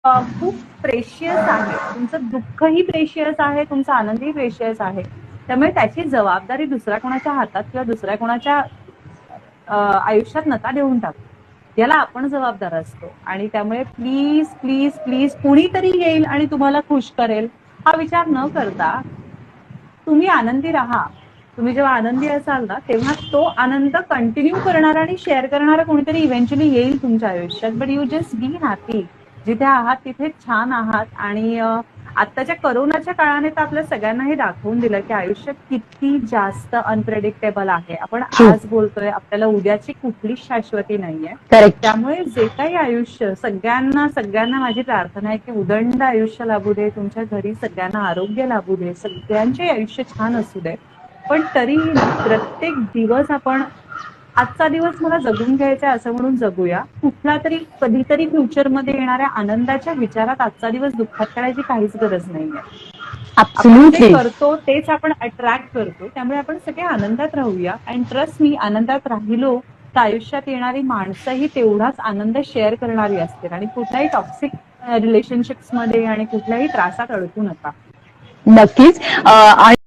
खूप प्रेशियस आहे. तुमचं दुःखही प्रेशियस आहे, तुमचा आनंदही प्रेशियस आहे. त्यामुळे त्याची जबाबदारी दुसऱ्या कोणाच्या हातात किंवा दुसऱ्या कोणाच्या आयुष्यात नका देऊन टाकू. याला आपण जबाबदार असतो आणि त्यामुळे प्लीज प्लीज प्लीज कुणीतरी येईल आणि तुम्हाला खुश करेल हा विचार न करता तुम्ही आनंदी राहा. तुम्ही जेव्हा आनंदी असाल ना तेव्हा तो आनंद कंटिन्यू करणारा आणि शेअर करणारा कोणीतरी इव्हेंच्युअली येईल तुमच्या आयुष्यात. But you just be happy. जिथे आहात तिथे छान आहात. आणि आत्ताच्या करोनाच्या काळाने तर आपल्या सगळ्यांना हे दाखवून दिलं की आयुष्य किती जास्त अनप्रेडिक्टेबल आहे. आपण आज बोलतोय, आपल्याला उद्याची कुठलीच शाश्वती नाहीये. करेक्ट. त्यामुळे जे काही आयुष्य सगळ्यांना माझी प्रार्थना आहे की उदंड आयुष्य लाभू दे, तुमच्या घरी सगळ्यांना आरोग्य लाभू दे, सगळ्यांचे आयुष्य छान असू दे. पण तरीही ना प्रत्येक दिवस आपण आजचा दिवस मला जगून घ्यायचा असं म्हणून जगूया. कुठला तरी कधीतरी फ्युचरमध्ये येणाऱ्या आनंदाच्या विचारात आजचा दिवस दुःखात काढायची काहीच गरज नाहीये. आपण जे करतो तेच आपण अट्रॅक्ट करतो. त्यामुळे आपण सगळे आनंदात राहूया. अँड ट्रस्ट मी, आनंदात राहिलो तर आयुष्यात येणारी माणसंही तेवढाच आनंद शेअर करणारी असतील. आणि कुठल्याही टॉक्सिक रिलेशनशिप्समध्ये आणि कुठल्याही त्रासात अडकू नका. नक्कीच.